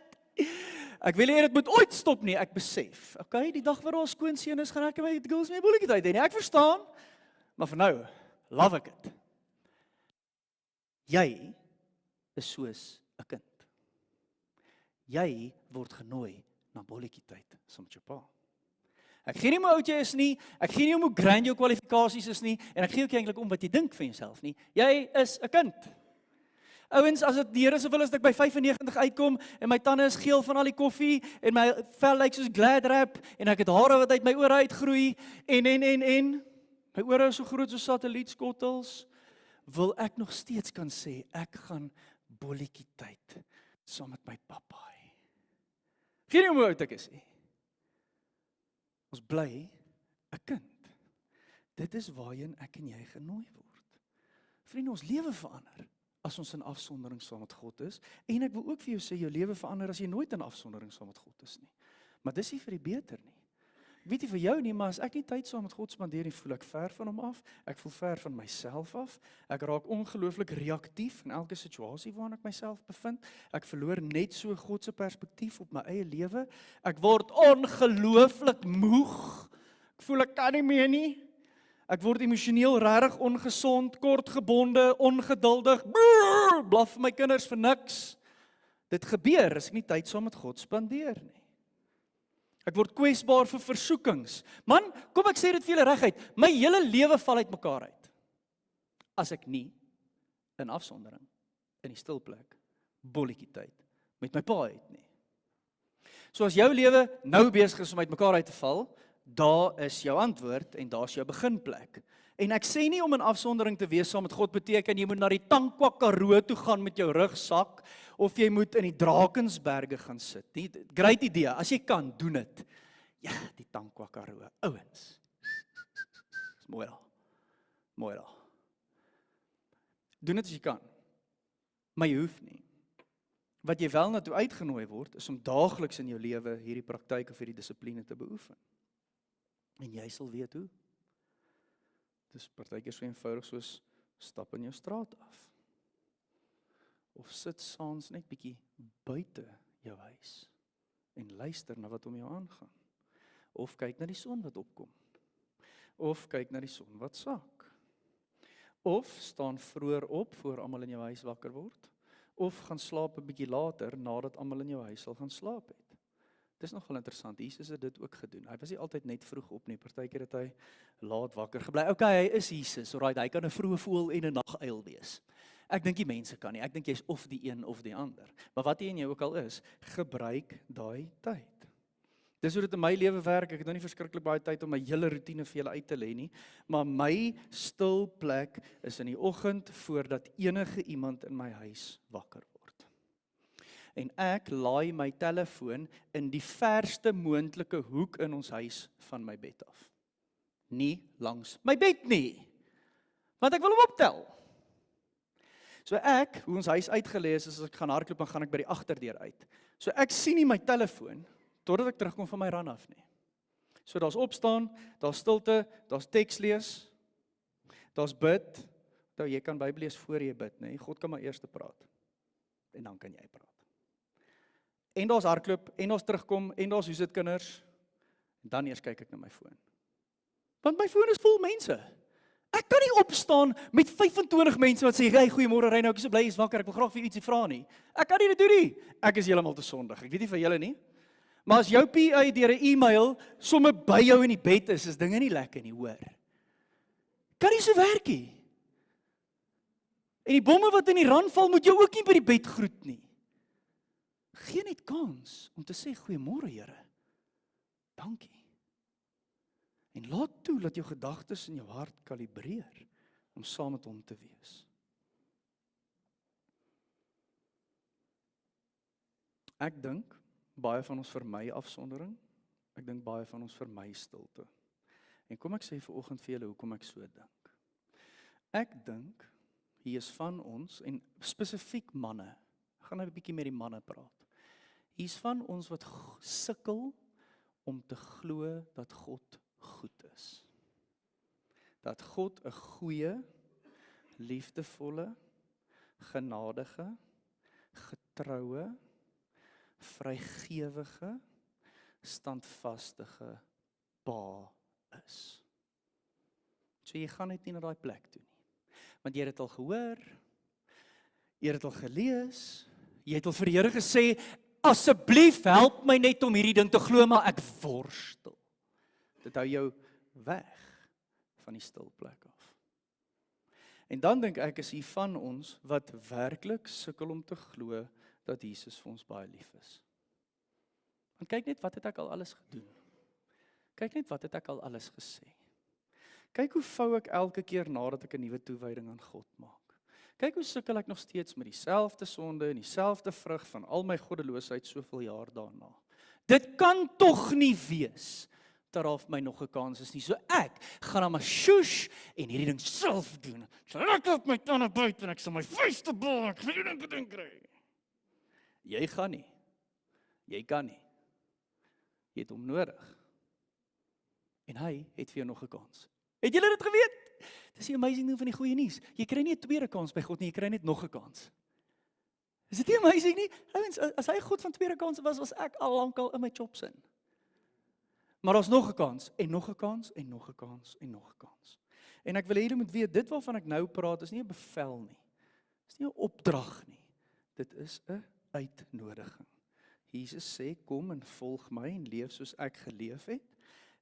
Ek wil hê dit moet ooit stop nie, ek besef. Okay, die dag wat daar skoonseun is, gaan ek my girls mee bolletjie tyd hê. Ek verstaan, maar vir nou, love ek dit. Jy is soos 'n kind. Jy word genooi na bolletjie tyd saam met jou pa. Ek gee nie hoe oud jy is nie, ek gee nie hoe grand jou kwalifikasies is nie, en ek gee ook eintlik om wat jy dink van jouself nie. Jy is 'n kind. Ouens, as dit die Here se wil is dat ek by 95 uitkom en my tande is geel van al die koffie en my vel lyk soos glad wrap en ek het hare wat uit my ore uitgroei en my ore is so groot soos satellietskottels, wil ek nog steeds kan sê ek gaan bolletjie tyd saam met my pappa hê. Geen hoe oud ek is nie. Ons bly 'n kind. Dit is waarheen ek en jy genooi word. Vriende, ons lewe verander as ons in afsondering saam met God is. En ek wil ook vir jou sê, jou lewe verander as jy nooit in afsondering saam met God is nie. Maar dis nie vir die beter nie. Ek weet nie vir jou nie, maar as ek nie tyd saam met God spandeer nie, voel ek ver van hom af. Ek voel ver van myself af. Ek raak ongelooflik reaktief in elke situasie waarin ek myself bevind. Ek verloor net so God se perspektief op my eie lewe. Ek word ongelooflik moeg. Ek voel ek kan nie meer nie. Ek word emosioneel regtig ongesond, kortgebonde, ongeduldig. Brrr, blaf my kinders vir niks. Dit gebeur as ek nie tyd saam met God spandeer nie. Ek word kwesbaar vir versoekings. Man, kom ek sê dit vir julle reguit, my hele lewe val uitmekaar uit. As ek nie in afsondering, in die stil plek, bolletjie tyd met my pa het nie. So as jou lewe nou besig is om uitmekaar uit te val, daar is jou antwoord en daar is jou beginplek. En ek sê nie om in afsondering te wees saam met God beteken jy moet na die Tankwa Karoo toe gaan met jou rugsak of jy moet in die Drakensberge gaan sit. Nie, great idee, as jy kan, doen dit. Ja, die Tankwa Karoo, ouens. Dis mooi daar. Mooi daar. Doen dit as jy kan. Maar jy hoef nie. Wat jy wel na toe uitgenooi word, is om daagliks in jou lewe hierdie praktyk of hierdie dissipline te beoefen. En jy sal weet hoe. Dis partykeer so eenvoudig soos stap in jou straat af. Of sit saans net bietjie buite jou huis en luister na wat om jou aangaan. Of kyk na die son wat opkom. Of kyk na die son wat sak. Of staan vroeër op voor almal in jou huis wakker word. Of gaan slaap 'n bietjie later nadat almal in jou huis sal gaan slaap het. Dis nogal interessant, Jesus het dit ook gedoen. Hy was nie altyd net vroeg op nie, partykeer het hy laat wakker gebly. Okay, hy is Jesus, alright, hy kan 'n vroeë voël en 'n naguil wees. Ek dink die mense kan nie, ek dink jy's of die een of die ander. Maar wat jy en jy ook al is, gebruik daai tyd. Dis hoe dit in my lewe werk, ek het nou nie verskriklik baie tyd om my hele roetine vir julle uit te lê nie, maar my stil plek is in die oggend voordat enige iemand in my huis wakker word. En ek laai my telefoon in die verste moontlike hoek in ons huis van my bed af. Nie langs my bed nie, want ek wil hom optel. So ek, hoe ons huis uitgeleë is, as ek gaan hardloop, dan gaan ek by die agterdeur uit. So ek sien nie my telefoon, totdat ek terugkom van my run af nie. So daar's opstaan, daar's stilte, daar's teks lees, daar's bid. Nou jy kan Bybel lees voor jy bid, nê? God kan maar eers praat. En dan kan jy praat. En daar's hardloop, en daar's terugkom, en daar's hoe sit kinders. En dan eers kyk ek na my foon. Want my foon is vol mense. Ek kan nie opstaan met 25 mense wat sê, "Hey, goeiemôre Reino, ek is so bly jy's wakker, ek wil graag vir ietsie vra nie." Ek kan nie dit doen nie. Ek is heeltemal te sondig. Ek weet nie vir julle nie. Maar as jou PA deur 'n e-mail sommer by jou in die bed is dinge nie lekker nie, hoor. Kan nie so werk nie. En die bomme wat in die rand val, moet jou ook nie by die bed groet nie. Gee net kans om te sê goeiemôre Here. Dankie. En laat toe dat jou gedagtes in jou hart kalibreer om saam met hom te wees. Ek dink baie van ons vermy afsondering. Ek dink baie van ons vermy stilte. En kom ek sê vanoggend vir julle hoekom ek so dink. Ek dink hier is van ons en spesifiek manne. Ek gaan nou 'n bietjie met die manne praat. Hier is van ons wat sukkel om te glo dat God goed is. Dat God 'n goeie, liefdevolle, genadige, getroue, vrygewige, standvastige Pa is. So jy gaan net nie na daai plek toe nie. Want jy het dit al gehoor, jy het dit al gelees, jy het al vir die Here gesê, asseblief help my net om hierdie ding te glo, maar ek worstel. Dit hou jou weg van die stil plek af. En dan dink ek is hier van ons wat werklik sukkel om te glo dat Jesus vir ons baie lief is. Want kyk net wat het ek al alles gedoen. Kyk net wat het ek al alles gesê. Kyk hoe vou ek elke keer nadat ek 'n nuwe toewyding aan God maak. Kyk hoe sukkel ek nog steeds met dieselfde sonde en dieselfde vrug van al my goddeloosheid soveel jaar daarna. Dit kan tog nie wees dat daar vir my nog 'n kans is nie. So ek gaan dan maar sjoes en hierdie ding self doen. So ek op my tande byt en ek sal my vuiste bal en ek gaan hierdie ding kry. Jy gaan nie. Jy kan nie. Jy het hom nodig. En hy het vir jou nog 'n kans. Het julle dit geweet? Dis die amazing ding van die goeie nuus. Jy kry nie 'n tweede kans by God nie, jy kry net nog 'n kans. Is dit nie amazing nie? Ouens, as hy God van tweede kanse was ek al lankal in my chops in. Maar daar's nog 'n kans en nog 'n kans en nog 'n kans en nog 'n kans. En ek wil hê julle moet weet, dit waarvan ek nou praat is nie 'n bevel nie. Dis nie 'n opdrag nie. Dit is 'n uitnodiging. Jesus sê, kom en volg my en leef soos ek geleef het.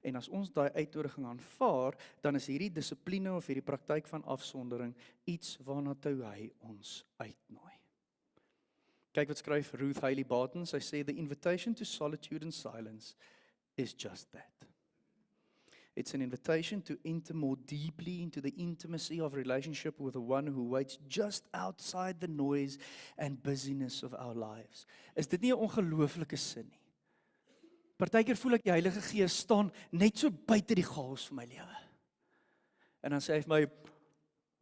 En as ons daai uitnodiging aanvaar, dan is hierdie dissipline of hierdie praktyk van afsondering iets waarna toe hy ons uitnooi. Kyk wat skryf Ruth Haley Barton. Sy sê, the invitation to solitude and silence is just that. It's an invitation to enter more deeply into the intimacy of relationship with the one who waits just outside the noise and busyness of our lives. Is dit nie 'n ongelooflike sin nie? Partykeer voel ek die Heilige Gees staan net so buite die chaos van my lewe. En dan sê hy vir my,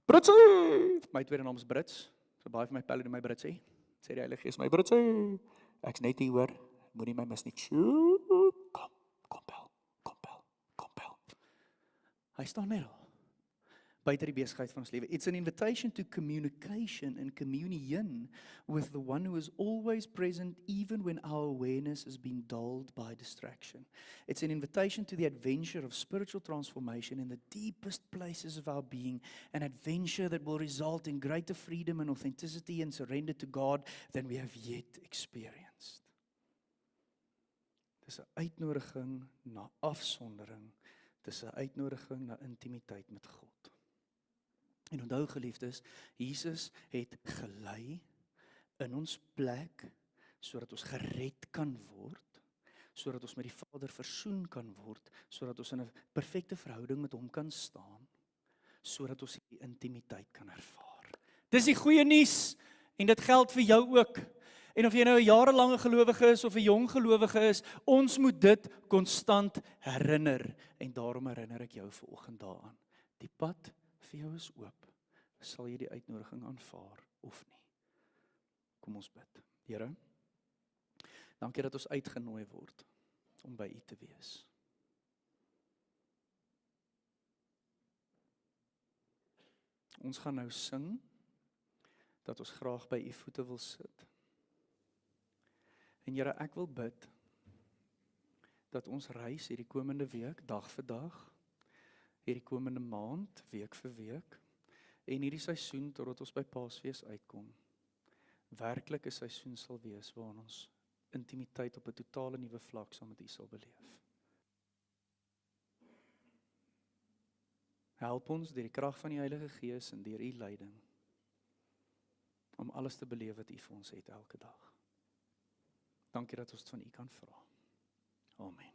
Britsie! My tweede naam is Brits. So baie van my pelle doen my Britsie. Sê die Heilige Gees, my Britsie! Ek's net hier hoor, moenie my mis nie. Kom bel. Hy staan net al, buite die besigheid van ons lewe. It's an invitation to communication and communion with the one who is always present even when our awareness has been dulled by distraction. It's an invitation to the adventure of spiritual transformation in the deepest places of our being, an adventure that will result in greater freedom and authenticity and surrender to God than we have yet experienced. Dis 'n uitnodiging na afsondering. Dis 'n uitnodiging na intimiteit met God. En onthou geliefdes, Jesus het gelei in ons plek sodat ons gered kan word, sodat ons met die Vader versoen kan word, sodat ons in 'n perfekte verhouding met hom kan staan, sodat ons die intimiteit kan ervaar. Dis die goeie nuus en dit geld vir jou ook. En of jy nou 'n jarelange gelowige is of 'n jong gelowige is, ons moet dit konstant herinner. En daarom herinner ek jou vanoggend daaraan. Die pad vir jou is oop. Sal jy die uitnodiging aanvaar of nie? Kom ons bid. Here, dankie dat ons uitgenooi word om by U te wees. Ons gaan nou sing dat ons graag by U voete wil sit. En Here, ek wil bid dat ons reis hierdie komende week, dag vir dag, hierdie komende maand, week vir week, en hierdie seisoen totdat ons by Paasfees uitkom, werklik 'n seisoen sal wees waarin ons intimiteit op 'n totale nuwe vlak saam met U sal beleef. Help ons deur die krag van die Heilige Gees en deur U leiding om alles te beleef wat U vir ons het elke dag. Dankie dat ons dit van U kan vra. Amen.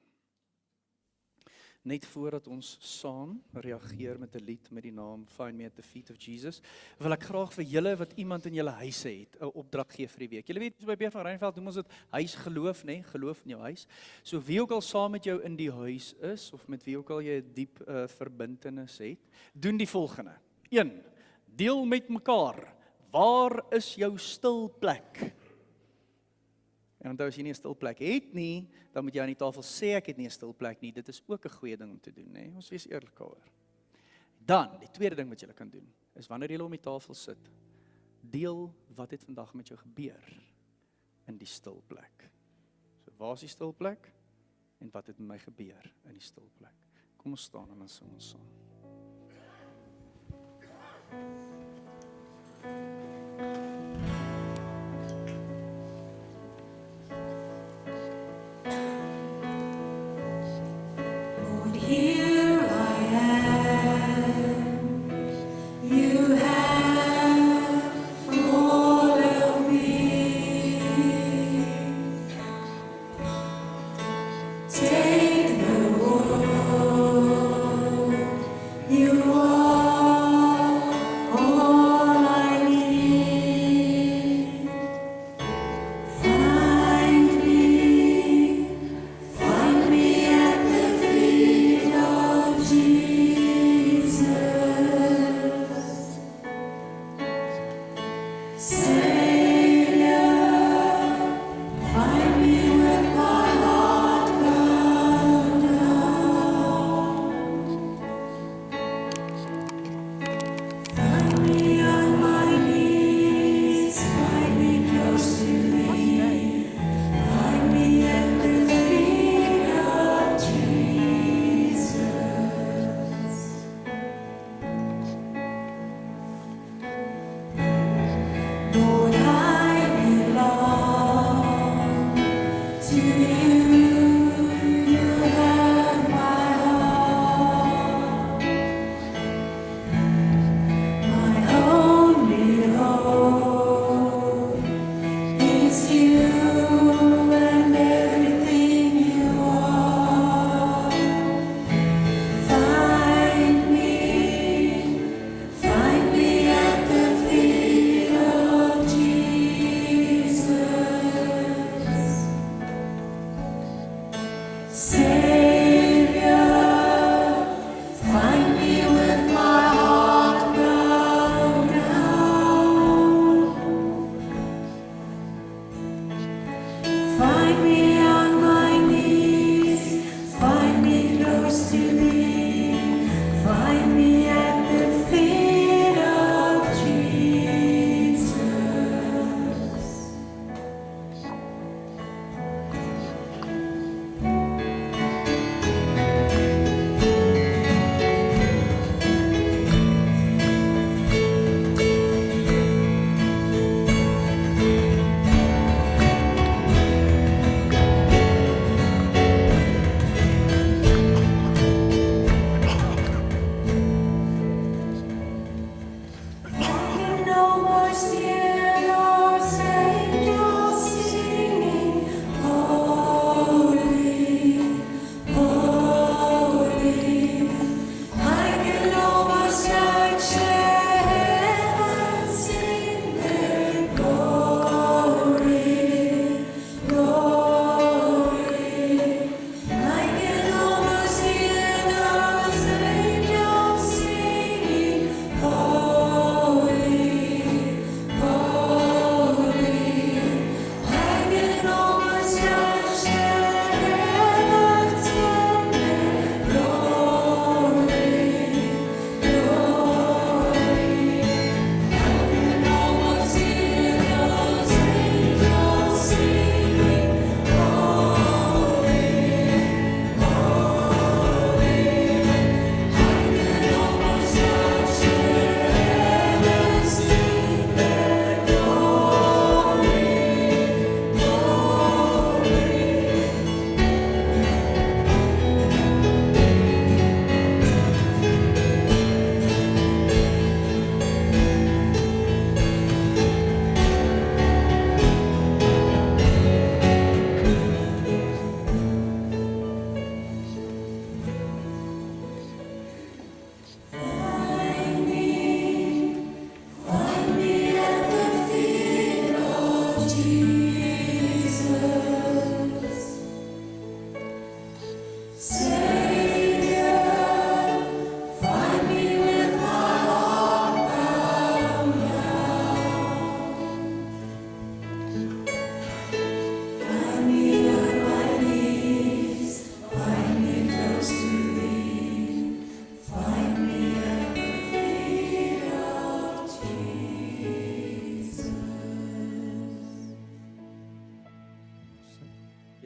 Net voordat ons saam reageer met 'n lied met die naam Find Me at the Feet of Jesus, wil ek graag vir julle wat iemand in julle huise het, 'n opdrag gee vir die week. Julle weet, by Beer van Rynveld noem ons dit huisgeloof, né? Geloof in jou huis. So wie ook al saam met jou in die huis is, of met wie ook al jy 'n diep verbintenis het, doen die volgende. 1. Deel met mekaar, waar is jou stil plek? En onthou, as jy nie 'n stil plek het nie, dan moet jy aan die tafel sê ek het nie 'n stil plek nie. Dit is ook 'n goeie ding om te doen, né? Ons wees eerlik daaroor. Dan, die tweede ding wat jy kan doen, is wanneer jy om die tafel sit, deel wat het vandag met jou gebeur in die stil plek. So, waar is die stil plek? En wat het met my gebeur in die stil plek? Kom ons staan en dan sing ons saam. Here I am, you have all of me. Take the world, you are all I need. Find me at the feet of Jesus. Savior, find me with my heart bound down. Find me on my knees, find me close to thee. Find me at the feet of Jesus. Lord, I belong to you. You have my heart, my only hope is you and everything you are. Find me at the feet of Jesus. Savior, find me with my heart bound down.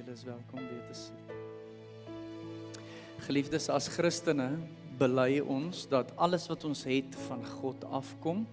Julle is welkom weer te sit. Geliefdes, as Christene bely ons dat alles wat ons het van God afkom,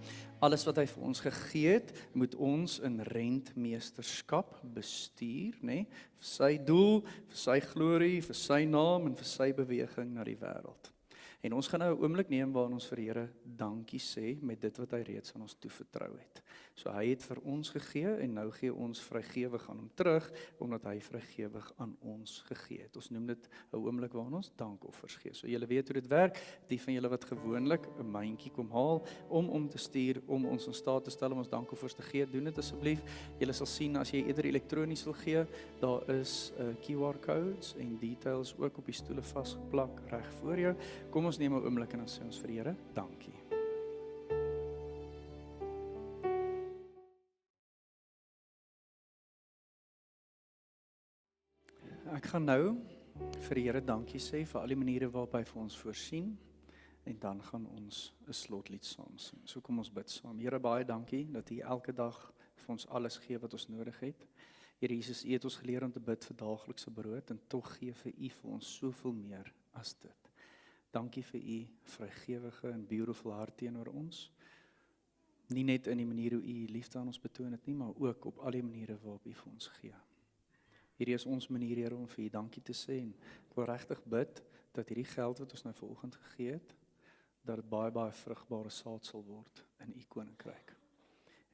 alles wat hy vir ons gegee het, moet ons in rentmeesterskap bestuur, nê? Vir sy doel, vir sy glorie, vir sy naam en vir sy beweging na die wêreld. En ons gaan nou 'n oomblik neem waarin ons vir die Here dankie sê met dit wat hy reeds aan ons toevertrou het. So hy het vir ons gegee en nou gee ons vrygewig aan hom terug, omdat hy vrygewig aan ons gegee het. Ons noem dit 'n oomblik waarin ons dankoffers gee. So julle weet hoe dit werk, die van julle wat gewoonlik 'n mandjie kom haal om te stuur, om ons in staat te stel om ons dankoffers te gee, doen dit asseblief. Julle sal sien as jy eerder elektronies wil gee, daar is QR codes en details ook op die stoele vasgeplak reg voor jou. Kom ons neem 'n oomblik en dan sê ons vir die Here, dankie. Ek gaan nou vir die Here dankie sê vir al die maniere waarop hy vir ons voorsien en dan gaan ons 'n slotlied saam sing. So kom ons bid saam. Here, baie dankie dat U elke dag vir ons alles gee wat ons nodig het. Here Jesus, U het ons geleer om te bid vir daaglikse brood en tog gee vir U vir ons soveel meer as dit. Dankie vir U vrygewige en beautiful hart teenoor ons. Nie net in die manier hoe U liefde aan ons betoon het nie, maar ook op al die maniere waarop U vir ons gee. Hierdie is ons manier, Here, om vir U dankie te sê en ek wil regtig bid dat hierdie geld wat ons nou vanoggend gegee het, dat dit baie vrugbare saad sal word in U koninkryk.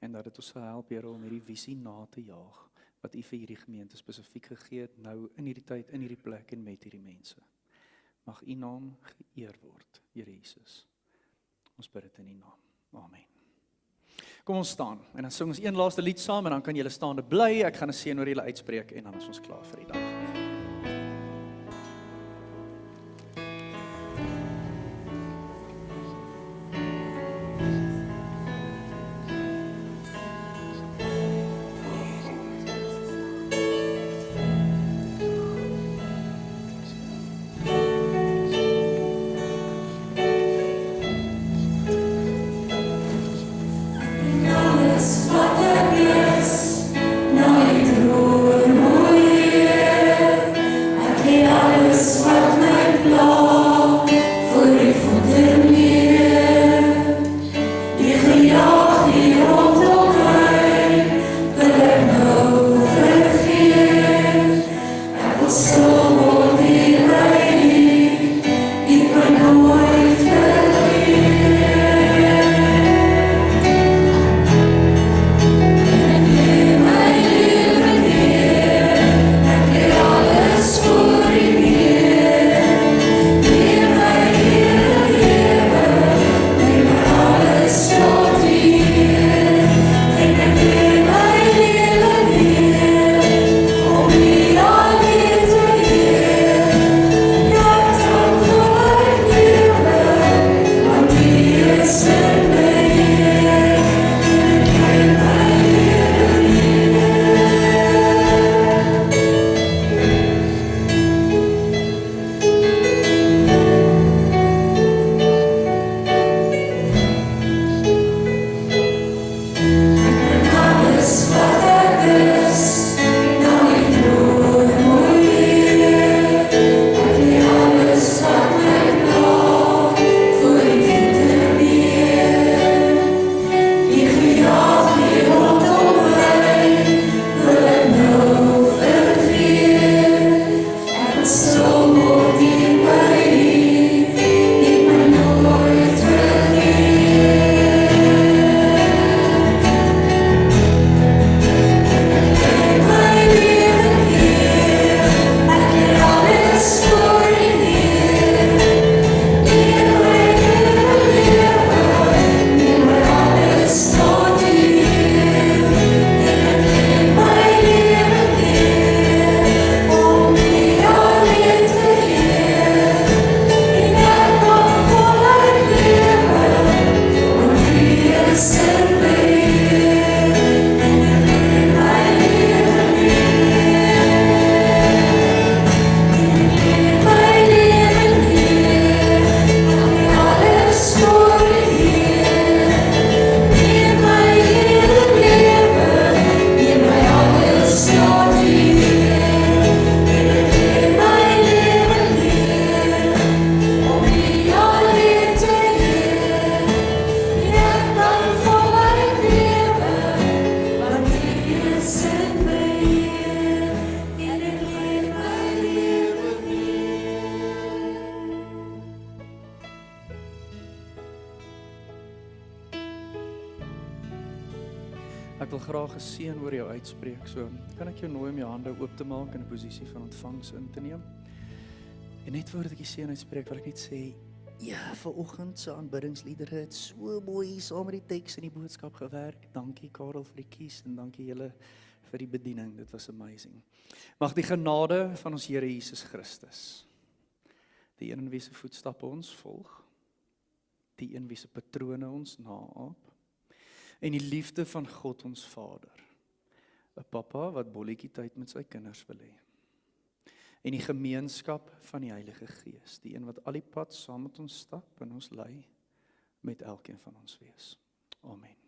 En dat dit ons sal help, Here, om hierdie visie na te jaag wat U vir hierdie gemeente spesifiek gegee het nou in hierdie tyd, in hierdie plek en met hierdie mense. Mag U naam geëer word, Here Jesus. Ons bid dit in U naam. Amen. Kom ons staan en dan sing ons een laaste lied saam en dan kan julle staande bly. Ek gaan 'n seën oor julle uitspreek en dan is ons klaar vir die dag. Alles wat ek is, na U troon, o Heer. graag 'n seën oor jou uitspreek. So kan ek jou nooi om jou hande oop te maak in 'n posisie van ontvangs in te neem. En net voordat ek die seën uitspreek, wil ek net sê, ja, vanoggend se aanbiddingsliedere het so mooi saam met die teks en die boodskap gewerk. Dankie Karel vir die kies en dankie julle vir die bediening. Dit was amazing. Mag die genade van ons Here Jesus Christus, die een in wie se voetstappe ons volg, die een wie se patrone ons naaap, en die liefde van God ons Vader, 'n pappa wat bolletjie tyd met sy kinders wil hê, en die gemeenskap van die Heilige Gees, die een wat al die pad saam met ons stap en ons lei, met elkeen van ons wees. Amen.